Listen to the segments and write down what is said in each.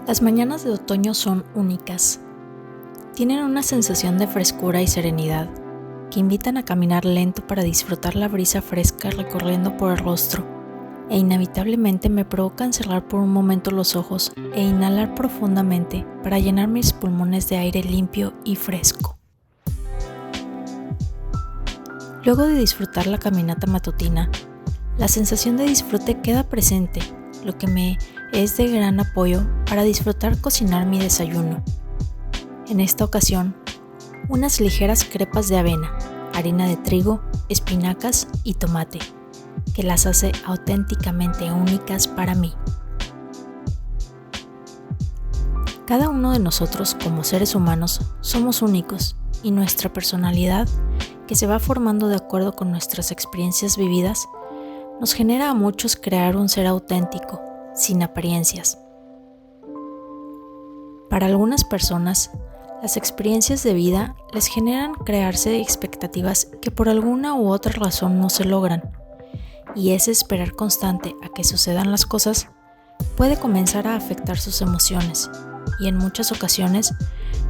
Las mañanas de otoño son únicas. Tienen una sensación de frescura y serenidad que invitan a caminar lento para disfrutar la brisa fresca recorriendo por el rostro e inevitablemente me provocan cerrar por un momento los ojos e inhalar profundamente para llenar mis pulmones de aire limpio y fresco. Luego de disfrutar la caminata matutina, la sensación de disfrute queda presente, lo que me es de gran apoyo para disfrutar cocinar mi desayuno. En esta ocasión, unas ligeras crepas de avena, harina de trigo, espinacas y tomate, que las hace auténticamente únicas para mí. Cada uno de nosotros como seres humanos somos únicos y nuestra personalidad, que se va formando de acuerdo con nuestras experiencias vividas, nos genera a muchos crear un ser auténtico, sin apariencias. Para algunas personas, las experiencias de vida les generan crearse expectativas que por alguna u otra razón no se logran, y ese esperar constante a que sucedan las cosas puede comenzar a afectar sus emociones, y en muchas ocasiones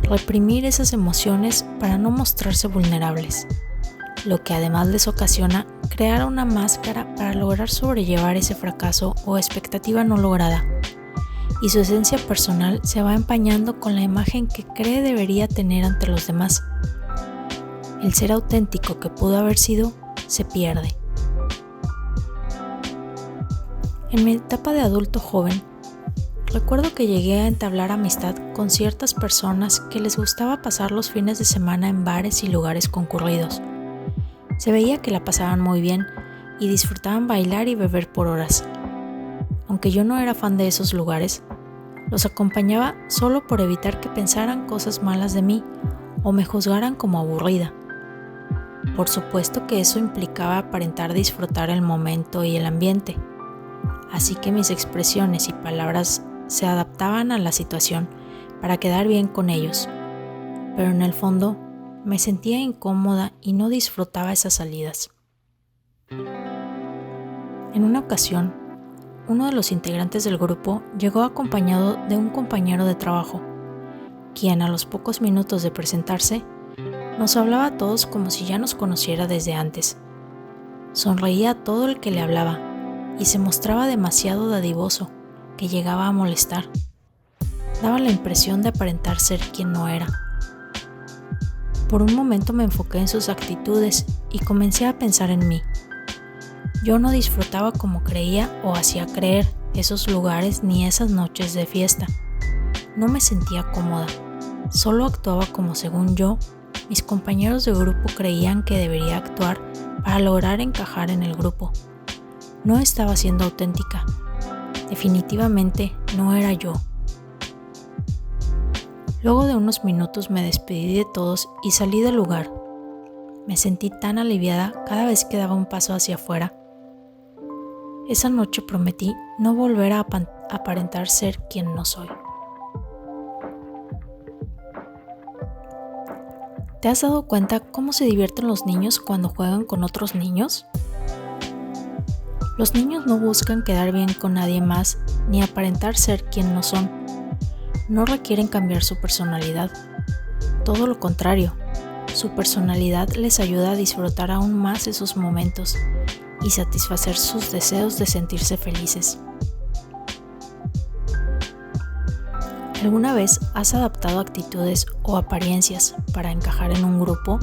reprimir esas emociones para no mostrarse vulnerables, lo que además les ocasiona crear una máscara para lograr sobrellevar ese fracaso o expectativa no lograda, y su esencia personal se va empañando con la imagen que cree debería tener ante los demás. El ser auténtico que pudo haber sido se pierde. En mi etapa de adulto joven, recuerdo que llegué a entablar amistad con ciertas personas que les gustaba pasar los fines de semana en bares y lugares concurridos. Se veía que la pasaban muy bien y disfrutaban bailar y beber por horas. Aunque yo no era fan de esos lugares, los acompañaba solo por evitar que pensaran cosas malas de mí o me juzgaran como aburrida. Por supuesto que eso implicaba aparentar disfrutar el momento y el ambiente, así que mis expresiones y palabras se adaptaban a la situación para quedar bien con ellos, pero en el fondo me sentía incómoda y no disfrutaba esas salidas. En una ocasión, uno de los integrantes del grupo llegó acompañado de un compañero de trabajo, quien a los pocos minutos de presentarse, nos hablaba a todos como si ya nos conociera desde antes. Sonreía a todo el que le hablaba y se mostraba demasiado dadivoso, que llegaba a molestar. Daba la impresión de aparentar ser quien no era. Por un momento me enfoqué en sus actitudes y comencé a pensar en mí. Yo no disfrutaba como creía o hacía creer esos lugares ni esas noches de fiesta. No me sentía cómoda, solo actuaba como según yo, mis compañeros de grupo creían que debería actuar para lograr encajar en el grupo. No estaba siendo auténtica, definitivamente no era yo. Luego de unos minutos me despedí de todos y salí del lugar. Me sentí tan aliviada cada vez que daba un paso hacia afuera. Esa noche prometí no volver a aparentar ser quien no soy. ¿Te has dado cuenta cómo se divierten los niños cuando juegan con otros niños? Los niños no buscan quedar bien con nadie más ni aparentar ser quien no son. No requieren cambiar su personalidad. Todo lo contrario, su personalidad les ayuda a disfrutar aún más esos momentos y satisfacer sus deseos de sentirse felices. ¿Alguna vez has adaptado actitudes o apariencias para encajar en un grupo?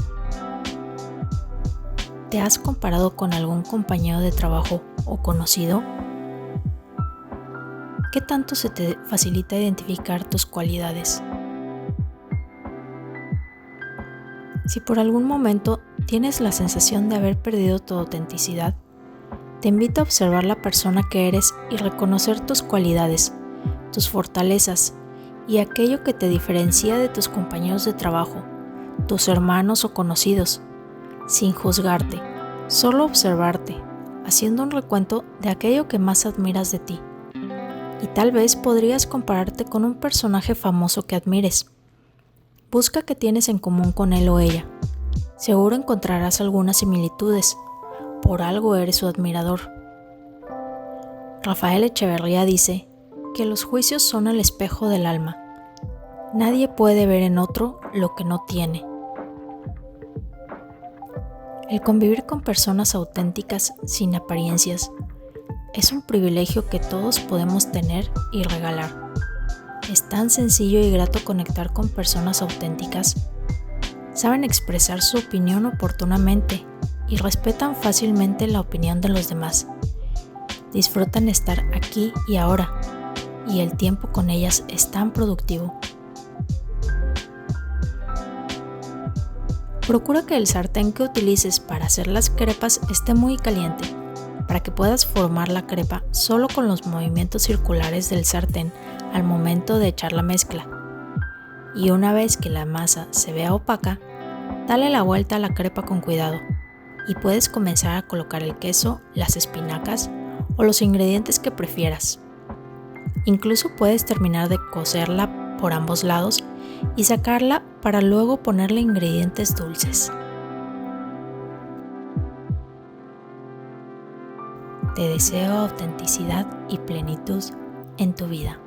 ¿Te has comparado con algún compañero de trabajo o conocido? ¿Qué tanto se te facilita identificar tus cualidades? Si por algún momento tienes la sensación de haber perdido tu autenticidad, te invito a observar la persona que eres y reconocer tus cualidades, tus fortalezas y aquello que te diferencia de tus compañeros de trabajo, tus hermanos o conocidos, sin juzgarte, solo observarte, haciendo un recuento de aquello que más admiras de ti. Y tal vez podrías compararte con un personaje famoso que admires. Busca qué tienes en común con él o ella. Seguro encontrarás algunas similitudes. Por algo eres su admirador. Rafael Echeverría dice que los juicios son el espejo del alma. Nadie puede ver en otro lo que no tiene. El convivir con personas auténticas sin apariencias es un privilegio que todos podemos tener y regalar. Es tan sencillo y grato conectar con personas auténticas. Saben expresar su opinión oportunamente y respetan fácilmente la opinión de los demás. Disfrutan estar aquí y ahora, y el tiempo con ellas es tan productivo. Procura que el sartén que utilices para hacer las crepas esté muy caliente, para que puedas formar la crepa solo con los movimientos circulares del sartén al momento de echar la mezcla. Y una vez que la masa se vea opaca, dale la vuelta a la crepa con cuidado y puedes comenzar a colocar el queso, las espinacas o los ingredientes que prefieras. Incluso puedes terminar de cocerla por ambos lados y sacarla para luego ponerle ingredientes dulces. Te deseo autenticidad y plenitud en tu vida.